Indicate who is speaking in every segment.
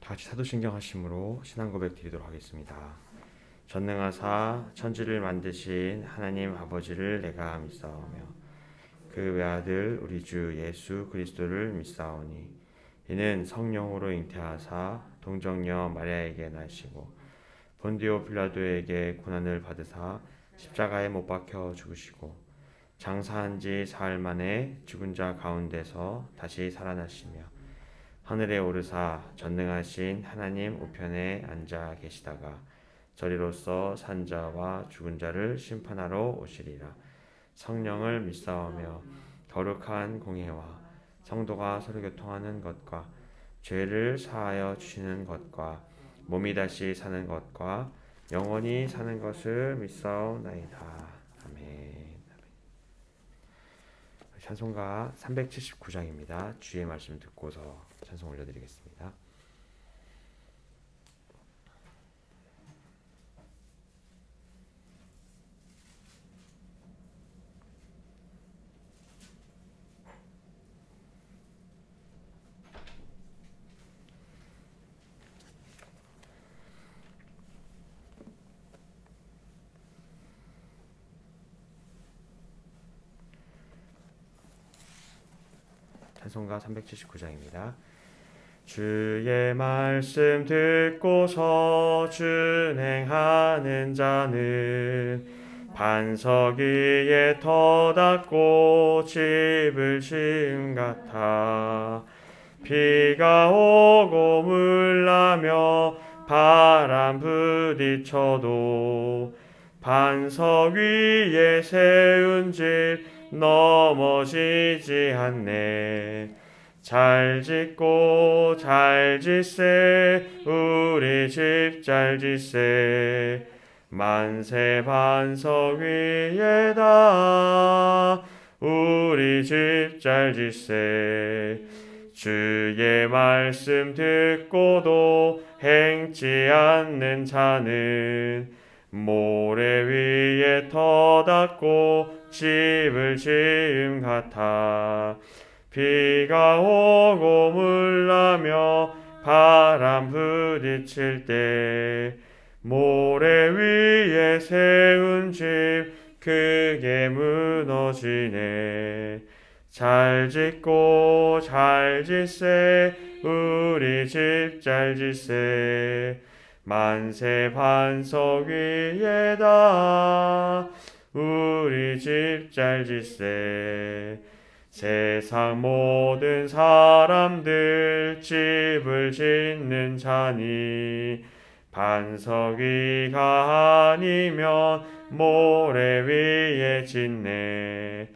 Speaker 1: 다 같이 사도신경 하심으로 신앙 고백 드리도록 하겠습니다. 전능하사 천지를 만드신 하나님 아버지를 내가 믿사오며 그 외아들 우리 주 예수 그리스도를 믿사오니 이는 성령으로 잉태하사 동정녀 마리아에게 나시고 본디오 빌라도에게 고난을 받으사 십자가에 못 박혀 죽으시고 장사한 지 사흘 만에 죽은 자 가운데서 다시 살아나시며 하늘에 오르사 전능하신 하나님 우편에 앉아 계시다가 저리로서 산 자와 죽은 자를 심판하러 오시리라. 성령을 믿사오며 거룩한 공회와 성도가 서로 교통하는 것과 죄를 사하여 주시는 것과 몸이 다시 사는 것과 영원히 사는 것을 믿사오나이다. 아멘. 찬송가 379장입니다. 주의 말씀 듣고서 찬송 올려드리겠습니다. 찬송가 379장입니다. 주의 말씀 듣고서 준행하는 자는 반석 위에 터닫고 집을 지은 같아. 비가 오고 물나며 바람 부딪혀도 반석 위에 세운 집 넘어지지 않네. 잘 짓고 잘 짓세 우리 집 잘 짓세 만세 반석 위에다 우리 집 잘 짓세. 주의 말씀 듣고도 행치 않는 자는 모래 위에 터닫고 집을 지음 같아. 비가 오고 물나며 바람 부딪힐 때 모래 위에 세운 집 크게 무너지네. 잘 짓고 잘 짓세 우리 집 잘 짓세 만세 반석 위에다 우리 집 잘 짓세. 세상 모든 사람들 집을 짓는 자니 반석 위가 아니면 모래 위에 짓네.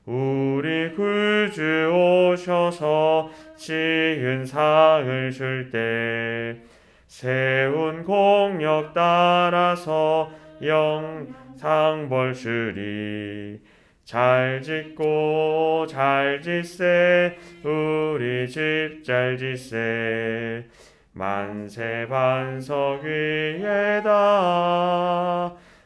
Speaker 1: 우리 구주 오셔서 지은 상을 줄 때 세운 공역 따라서 영상 벌주리. 잘 짓고 잘 짓세 우리 집 잘 짓세 만세 반석 위에다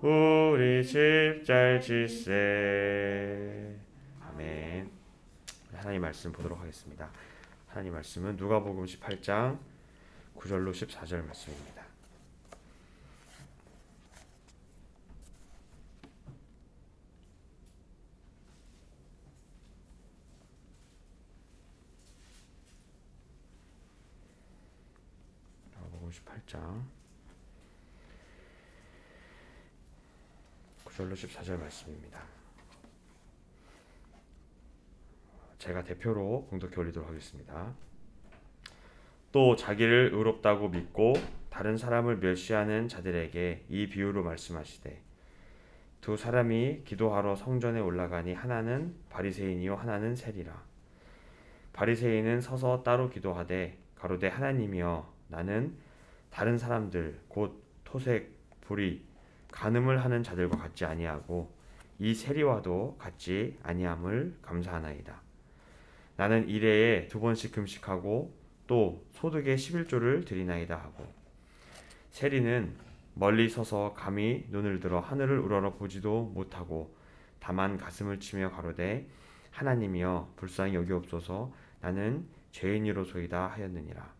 Speaker 1: 우리 집 잘 짓세. 아멘. 하나님 말씀 보도록 하겠습니다. 하나님 말씀은 누가복음 18장 9절로 14절 말씀입니다. 누가복음 18장 9절로 14절 말씀입니다. 제가 대표로 공독해 올리도록 하겠습니다. 또 자기를 의롭다고 믿고 다른 사람을 멸시하는 자들에게 이 비유로 말씀하시되 두 사람이 기도하러 성전에 올라가니 하나는 바리새인이요 하나는 세리라. 바리새인은 서서 따로 기도하되 가로되 하나님이여 나는 다른 사람들 곧 토색, 불의, 간음을 하는 자들과 같지 아니하고 이 세리와도 같지 아니함을 감사하나이다. 나는 일해에 2번씩 금식하고 또 소득의 11조를 드리나이다 하고 세리는 멀리 서서 감히 눈을 들어 하늘을 우러러 보지도 못하고 다만 가슴을 치며 가로되 하나님이여 불쌍히 여기옵소서 나는 죄인이로소이다 하였느니라.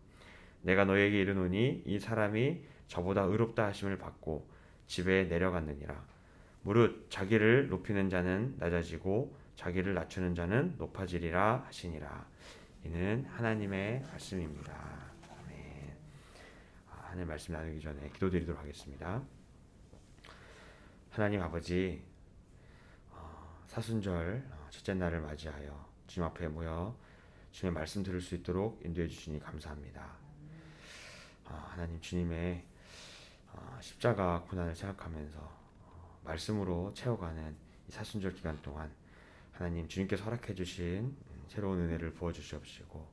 Speaker 1: 내가 너에게 이르노니 이 사람이 저보다 의롭다 하심을 받고 집에 내려갔느니라. 무릇 자기를 높이는 자는 낮아지고 자기를 낮추는 자는 높아지리라 하시니라. 이는 하나님의 말씀입니다. 아멘. 하나님 말씀 나누기 전에 기도드리도록 하겠습니다. 하나님 아버지, 사순절 첫째 날을 맞이하여 주님 앞에 모여 주님의 말씀 들을 수 있도록 인도해 주시니 감사합니다. 하나님, 주님의 십자가 고난을 생각하면서 말씀으로 채워가는 이 사순절 기간 동안 하나님, 주님께서 허락해 주신 새로운 은혜를 부어 주시옵시고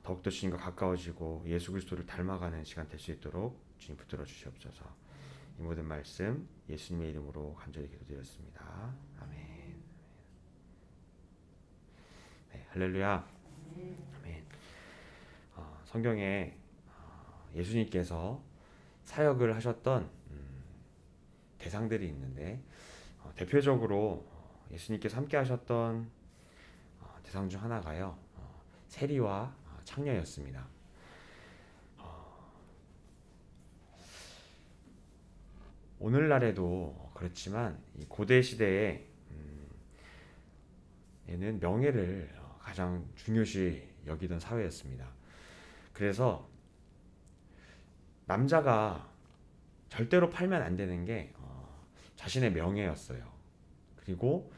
Speaker 1: 더욱더 주님과 가까워지고 예수 그리스도를 닮아가는 시간 될 수 있도록 주님 붙들어 주시옵소서. 이 모든 말씀 예수님의 이름으로 간절히 기도드렸습니다. 아멘. 네, 할렐루야. 아멘. 성경에 예수님께서 사역을 하셨던 대상들이 있는데 대표적으로 예수님께서 함께 하셨던 대상 중 하나가요, 세리와 창녀였습니다. 오늘날에도 그렇지만 이 고대 시대에 얘는 명예를 가장 중요시 여기던 사회였습니다. 그래서 남자가 절대로 팔면 안 되는 게 자신의 명예였어요. 그리고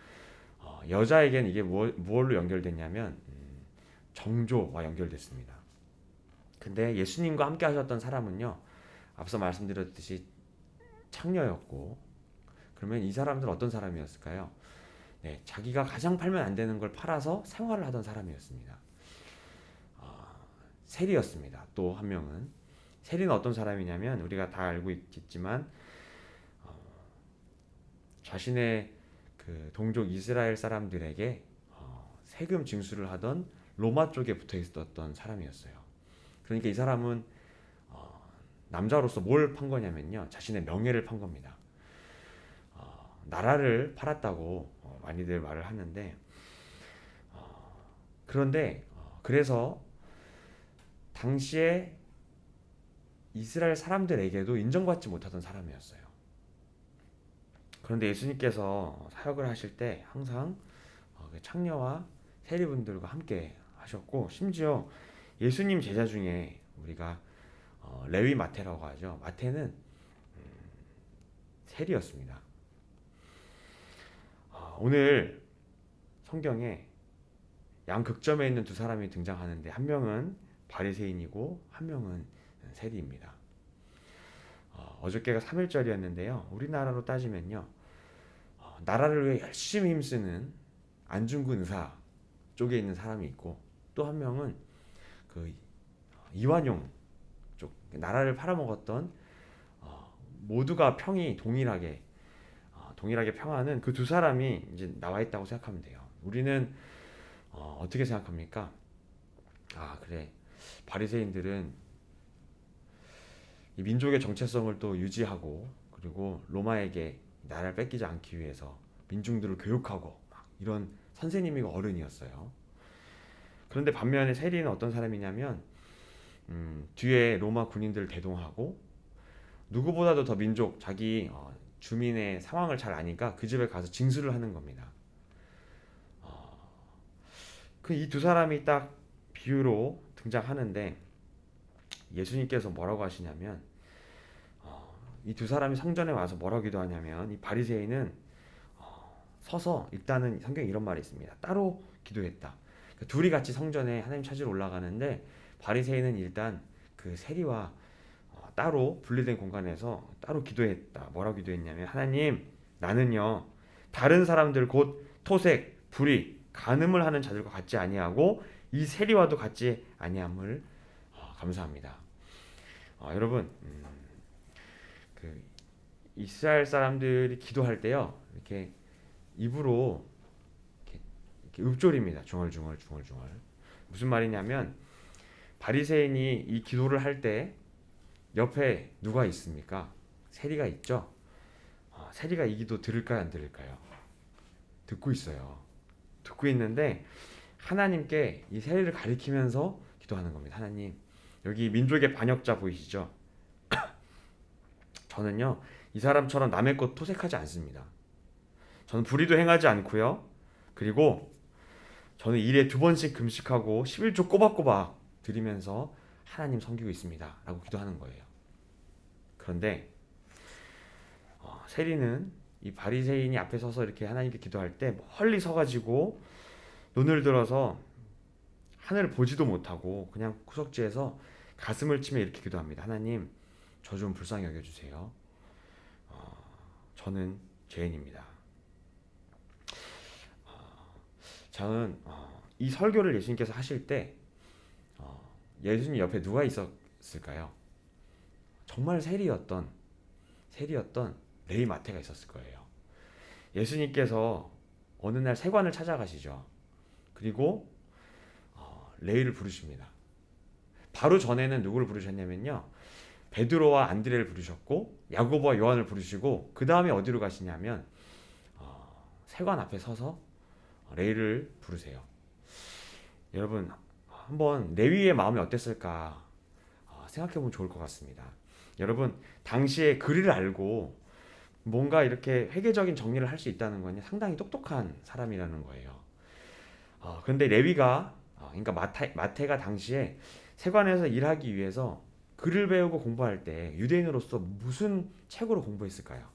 Speaker 1: 여자에겐 이게 무엇로 연결됐냐면 정조와 연결됐습니다. 근데 예수님과 함께 하셨던 사람은요, 앞서 말씀드렸듯이 창녀였고, 그러면 이 사람들은 어떤 사람이었을까요? 네, 자기가 가장 팔면 안 되는 걸 팔아서 생활을 하던 사람이었습니다. 세리였습니다. 또 한 명은, 세리는 어떤 사람이냐면 우리가 다 알고 있겠지만 자신의 그 동족 이스라엘 사람들에게 세금 징수를 하던 로마 쪽에 붙어 있었던 사람이었어요. 그러니까 이 사람은 남자로서 뭘 판 거냐면요, 자신의 명예를 판 겁니다. 나라를 팔았다고 많이들 말을 하는데, 그런데 그래서 당시에 이스라엘 사람들에게도 인정받지 못하던 사람이었어요. 그런데 예수님께서 사역을 하실 때 항상 창녀와 세리분들과 함께 하셨고, 심지어 예수님 제자 중에 우리가 레위 마태라고 하죠. 마태는 세리였습니다. 오늘 성경에 양극점에 있는 두 사람이 등장하는데, 한 명은 바리새인이고 한 명은 세리입니다. 어저께가 3일절이었는데요. 우리나라로 따지면요, 나라를 위해 열심히 힘쓰는 안중근 의사 쪽에 있는 사람이 있고, 또 한 명은 그 이완용 쪽, 나라를 팔아먹었던 모두가 평이 동일하게 평하는 그 두 사람이 이제 나와 있다고 생각하면 돼요. 우리는 어떻게 생각합니까? 그래, 바리새인들은 이 민족의 정체성을 또 유지하고, 그리고 로마에게 나라를 뺏기지 않기 위해서 민중들을 교육하고 막 이런 선생님이고 어른이었어요. 그런데 반면에 세리는 어떤 사람이냐면 뒤에 로마 군인들을 대동하고, 누구보다도 더 민족, 자기 주민의 상황을 잘 아니까 그 집에 가서 징수를 하는 겁니다. 그 이 두 사람이 딱 비유로 등장하는데, 예수님께서 뭐라고 하시냐면, 이 두 사람이 성전에 와서 뭐라고 기도하냐면, 이 바리새인은 서서, 일단은 성경에 이런 말이 있습니다. 따로 기도했다. 그러니까 둘이 같이 성전에 하나님 찾으러 올라가는데, 바리새인은 일단 그 세리와 따로 분리된 공간에서 따로 기도했다. 뭐라고 기도했냐면, 하나님, 나는요 다른 사람들 곧 토색, 불의, 간음을 하는 자들과 같지 아니하고 이 세리와도 같지 아니함을 감사합니다. 여러분, 그 이스라엘 사람들이 기도할 때요, 이렇게 입으로 이렇게 읊조립니다. 중얼중얼. 무슨 말이냐면, 바리새인이 이 기도를 할 때 옆에 누가 있습니까? 세리가 있죠. 세리가 이 기도 들을까요, 안 들을까요? 듣고 있어요. 듣고 있는데 하나님께 이 세리를 가리키면서 기도하는 겁니다. 하나님, 여기 민족의 반역자 보이시죠? 저는요, 이 사람처럼 남의 것 토색하지 않습니다. 저는 불의도 행하지 않고요. 그리고 저는 일에 2번씩 금식하고 11조 꼬박꼬박 드리면서 하나님 섬기고 있습니다. 라고 기도하는 거예요. 그런데 세리는 이 바리새인이 앞에 서서 이렇게 하나님께 기도할 때 멀리 서가지고 눈을 들어서 하늘을 보지도 못하고 그냥 구석지에서 가슴을 치며 이렇게 기도합니다. 하나님, 저 좀 불쌍히 여겨주세요. 저는 죄인입니다. 저는 이 설교를 예수님께서 하실 때 예수님 옆에 누가 있었을까요? 정말 세리였던 레위 마태가 있었을 거예요. 예수님께서 어느 날 세관을 찾아가시죠. 그리고 레위를 부르십니다. 바로 전에는 누구를 부르셨냐면요, 베드로와 안드레를 부르셨고 야고보와 요한을 부르시고 그 다음에 어디로 가시냐면 세관 앞에 서서 레위를 부르세요. 여러분, 한번 레위의 마음이 어땠을까 생각해보면 좋을 것 같습니다. 여러분, 당시에 글을 알고 뭔가 이렇게 회계적인 정리를 할 수 있다는 건 상당히 똑똑한 사람이라는 거예요. 그런데 레위가, 그러니까 마태가 당시에 세관에서 일하기 위해서 글을 배우고 공부할 때 유대인으로서 무슨 책으로 공부했을까요?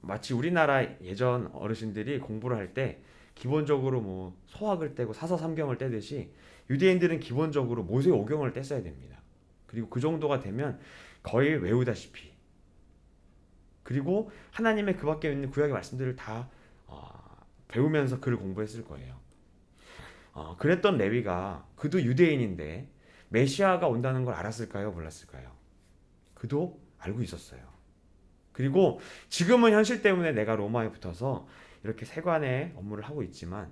Speaker 1: 마치 우리나라 예전 어르신들이 공부를 할 때 기본적으로 뭐 소학을 떼고 사서삼경을 떼듯이 유대인들은 기본적으로 모세오경을 뗐어야 됩니다. 그리고 그 정도가 되면 거의 외우다시피, 그리고 하나님의 그 밖에 있는 구약의 말씀들을 다 배우면서 글을 공부했을 거예요. 그랬던 레위가, 그도 유대인인데 메시아가 온다는 걸 알았을까요? 몰랐을까요? 그도 알고 있었어요. 그리고 지금은 현실 때문에 내가 로마에 붙어서 이렇게 세관의 업무를 하고 있지만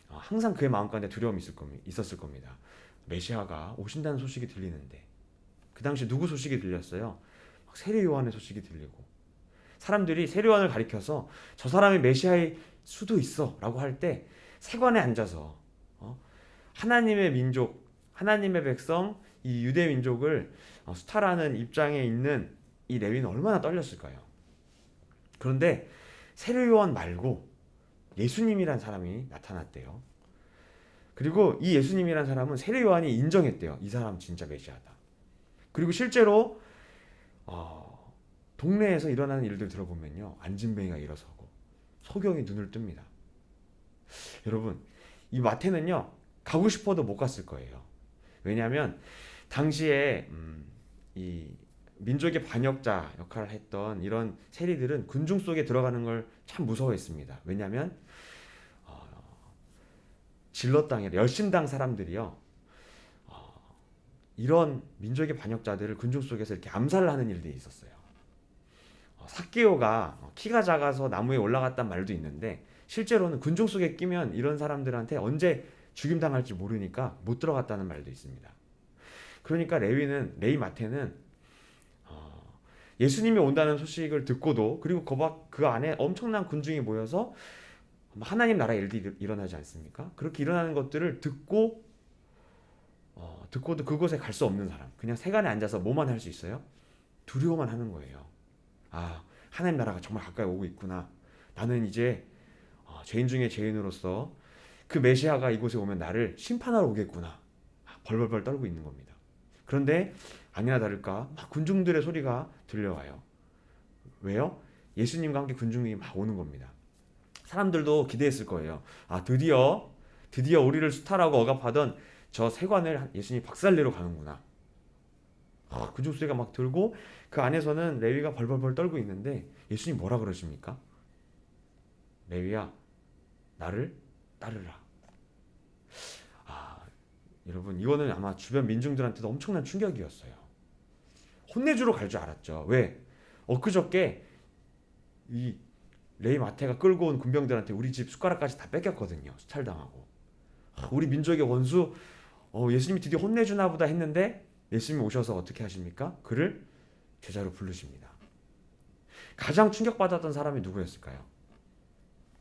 Speaker 1: 항상 그의 마음 가운데 두려움이 있었을 겁니다. 메시아가 오신다는 소식이 들리는데, 그 당시 누구 소식이 들렸어요? 세례 요한의 소식이 들리고, 사람들이 세례 요한을 가리켜서 저 사람이 메시아일 수도 있어 라고 할 때 세관에 앉아서 하나님의 민족, 하나님의 백성, 이 유대 민족을 수탈하는 입장에 있는 이 레위는 얼마나 떨렸을까요? 그런데 세례 요한 말고 예수님이란 사람이 나타났대요. 그리고 이 예수님이란 사람은 세례 요한이 인정했대요. 이 사람 진짜 메시아다. 그리고 실제로 동네에서 일어나는 일들 들어보면요, 안진뱅이가 일어서고 소경이 눈을 뜹니다. 여러분, 이 마태는요 가고 싶어도 못 갔을 거예요. 왜냐하면 당시에 이 민족의 반역자 역할을 했던 이런 세리들은 군중 속에 들어가는 걸 참 무서워했습니다. 왜냐하면 진로당에 열심당 사람들이요, 이런 민족의 반역자들을 군중 속에서 이렇게 암살을 하는 일들이 있었어요. 삭개오가 키가 작아서 나무에 올라갔단 말도 있는데, 실제로는 군중 속에 끼면 이런 사람들한테 언제 죽임당할지 모르니까 못 들어갔다는 말도 있습니다. 그러니까 레위 마태는 예수님이 온다는 소식을 듣고도, 그리고 그 안에 엄청난 군중이 모여서 하나님 나라의 일들이 일어나지 않습니까? 그렇게 일어나는 것들을 듣고도 그곳에 갈 수 없는 사람, 그냥 세간에 앉아서 뭐만 할 수 있어요? 두려워만 하는 거예요. 하나님 나라가 정말 가까이 오고 있구나. 나는 이제 죄인 중에 죄인으로서 그 메시아가 이곳에 오면 나를 심판하러 오겠구나. 벌벌벌 떨고 있는 겁니다. 그런데 아니나 다를까 막 군중들의 소리가 들려와요. 왜요? 예수님과 함께 군중이 막 오는 겁니다. 사람들도 기대했을 거예요. 드디어 우리를 수탈하고 억압하던 저 세관을 예수님이 박살내러 가는구나. 군중 소리가 막 들고 그 안에서는 레위가 벌벌벌 떨고 있는데 예수님 뭐라 그러십니까? 레위야, 나를 따르라. 여러분, 이거는 아마 주변 민중들한테도 엄청난 충격이었어요. 혼내주러 갈 줄 알았죠. 왜? 엊그저께 이 레위 마태가 끌고 온 군병들한테 우리 집 숟가락까지 다 뺏겼거든요. 수탈당하고. 우리 민족의 원수, 예수님이 드디어 혼내주나 보다 했는데 예수님이 오셔서 어떻게 하십니까? 그를 제자로 부르십니다. 가장 충격받았던 사람이 누구였을까요?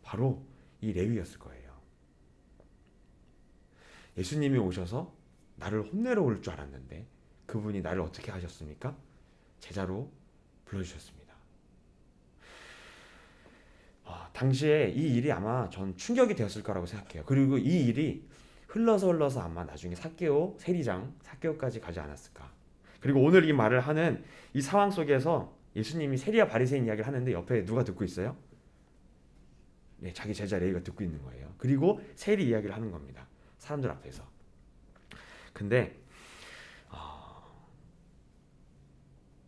Speaker 1: 바로 이 레위였을 거예요. 예수님이 오셔서 나를 혼내러 올 줄 알았는데 그분이 나를 어떻게 하셨습니까? 제자로 불러주셨습니다. 당시에 이 일이 아마 전 충격이 되었을 거라고 생각해요. 그리고 이 일이 흘러서 아마 나중에 삭개오 세리장 삭개오까지 가지 않았을까. 그리고 오늘 이 말을 하는 이 상황 속에서 예수님이 세리와 바리새인 이야기를 하는데 옆에 누가 듣고 있어요? 네, 자기 제자 레위가 듣고 있는 거예요. 그리고 세리 이야기를 하는 겁니다. 사람들 앞에서. 근데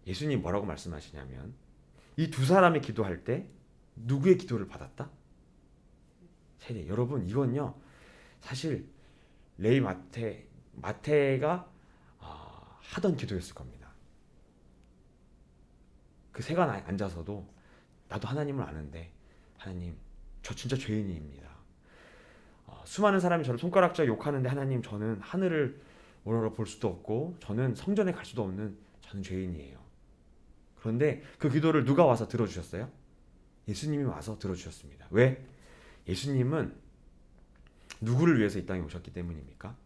Speaker 1: 예수님 뭐라고 말씀하시냐면 이 두 사람이 기도할 때 누구의 기도를 받았다? 세리. 여러분 이건요 사실 레위 마태가 하던 기도였을 겁니다. 그 세간 앉아서도 나도 하나님을 아는데 하나님 저 진짜 죄인입니다. 수많은 사람이 저를 손가락질 욕하는데 하나님 저는 하늘을 우러러 볼 수도 없고 저는 성전에 갈 수도 없는 저는 죄인이에요. 그런데 그 기도를 누가 와서 들어주셨어요? 예수님이 와서 들어주셨습니다. 왜? 예수님은 누구를 위해서 이 땅에 오셨기 때문입니까?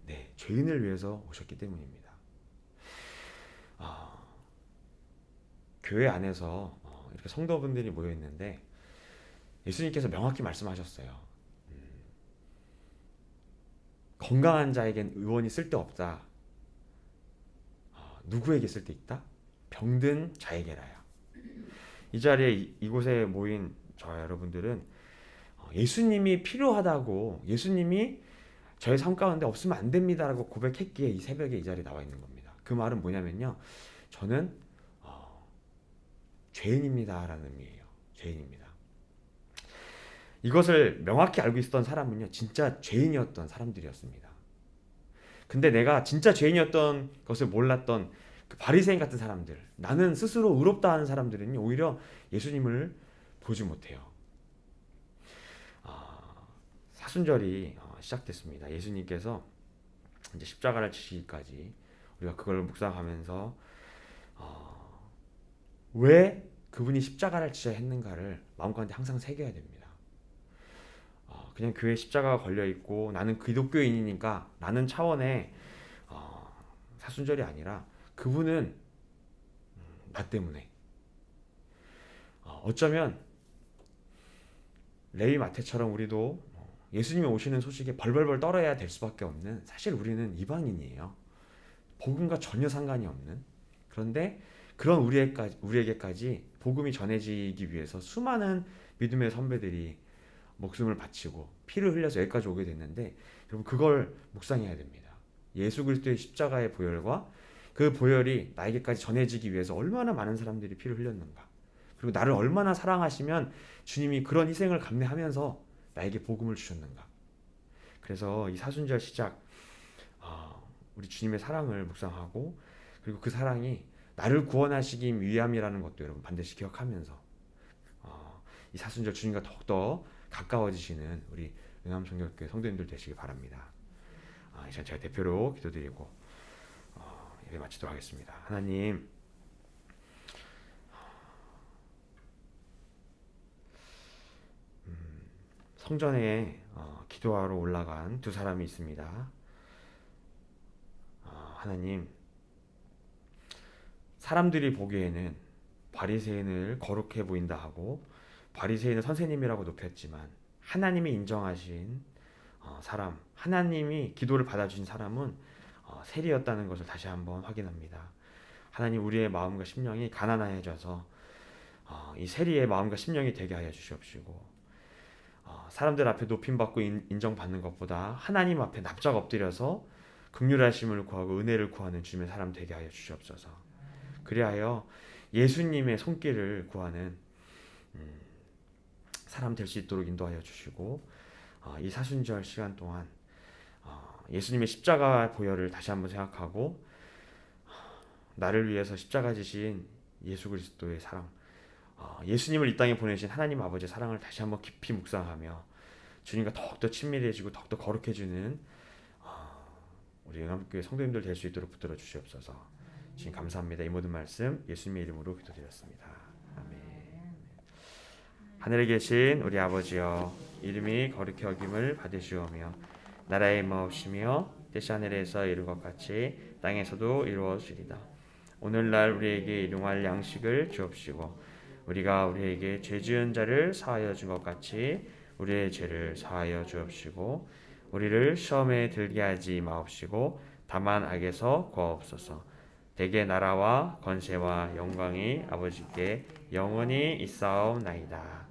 Speaker 1: 네, 죄인을 위해서 오셨기 때문입니다. 교회 안에서 이렇게 성도분들이 모여 있는데 예수님께서 명확히 말씀하셨어요. 건강한 자에겐 의원이 쓸데없다. 누구에게 쓸데있다? 병든 자에게라요. 이 자리에 이곳에 모인 저 여러분들은 예수님이 필요하다고, 예수님이 저의 삶 가운데 없으면 안 됩니다라고 고백했기에 이 새벽에 이 자리에 나와 있는 겁니다. 그 말은 뭐냐면요, 저는 죄인입니다라는 의미예요. 죄인입니다. 이것을 명확히 알고 있었던 사람은요, 진짜 죄인이었던 사람들이었습니다. 근데 내가 진짜 죄인이었던 것을 몰랐던 그 바리새인 같은 사람들, 나는 스스로 의롭다 하는 사람들은 오히려 예수님을 보지 못해요. 사순절이 시작됐습니다. 예수님께서 이제 십자가를 지시기까지 우리가 그걸 묵상하면서 왜 그분이 십자가를 지셔야 했는가를 마음가운데 항상 새겨야 됩니다. 그냥 교회에 십자가가 걸려있고 나는 기독교인이니까 라는 차원의 사순절이 아니라 그분은 나 때문에 어쩌면 레위 마태처럼 우리도 예수님이 오시는 소식에 벌벌벌 떨어야 될 수밖에 없는, 사실 우리는 이방인이에요. 복음과 전혀 상관이 없는. 그런데 그런 우리에게까지 복음이 전해지기 위해서 수많은 믿음의 선배들이 목숨을 바치고 피를 흘려서 여기까지 오게 됐는데, 여러분 그걸 묵상해야 됩니다. 예수 그리스도의 십자가의 보혈과 그 보혈이 나에게까지 전해지기 위해서 얼마나 많은 사람들이 피를 흘렸는가, 그리고 나를 얼마나 사랑하시면 주님이 그런 희생을 감내하면서 나에게 복음을 주셨는가. 그래서 이 사순절 시작, 우리 주님의 사랑을 묵상하고, 그리고 그 사랑이 나를 구원하시기 위함이라는 것도 여러분 반드시 기억하면서 이 사순절 주님과 더욱더 가까워지시는 우리 응암성결교회 성도님들 되시기 바랍니다. 이제 제가 대표로 기도드리고 예배 마치도록 하겠습니다. 하나님, 성전에 기도하러 올라간 두 사람이 있습니다. 하나님, 사람들이 보기에는 바리새인을 거룩해 보인다 하고 바리새인을 선생님이라고 높였지만 하나님이 인정하신 사람, 하나님이 기도를 받아주신 사람은 세리였다는 것을 다시 한번 확인합니다. 하나님, 우리의 마음과 심령이 가난해져서 이 세리의 마음과 심령이 되게 하여 주시옵시고, 사람들 앞에 높임받고 인정받는 것보다 하나님 앞에 납작 엎드려서 긍휼하심을 구하고 은혜를 구하는 주님의 사람 되게 하여 주시옵소서. 그리하여 예수님의 손길을 구하는 사람 될 수 있도록 인도하여 주시고, 이 사순절 시간 동안 예수님의 십자가 보혈을 다시 한번 생각하고 나를 위해서 십자가 지신 예수 그리스도의 사랑, 예수님을 이 땅에 보내신 하나님 아버지의 사랑을 다시 한번 깊이 묵상하며 주님과 더욱더 친밀해지고 더욱더 거룩해지는 우리 응암교회 성도님들 될 수 있도록 붙들어 주시옵소서. 주님 감사합니다. 이 모든 말씀 예수님의 이름으로 기도드렸습니다. 아멘. 하늘에 계신 우리 아버지여, 이름이 거룩히 여김을 받으시오며 나라의 임하옵시며 뜻이 하늘에서 이룬 것 같이 땅에서도 이루어지리다. 오늘날 우리에게 일용할 양식을 주옵시고 우리가 우리에게 죄 지은 자를 사하여 준 것 같이 우리의 죄를 사하여 주옵시고 우리를 시험에 들게 하지 마옵시고 다만 악에서 구하옵소서. 대개 나라와 권세와 영광이 아버지께 영원히 있사옵나이다.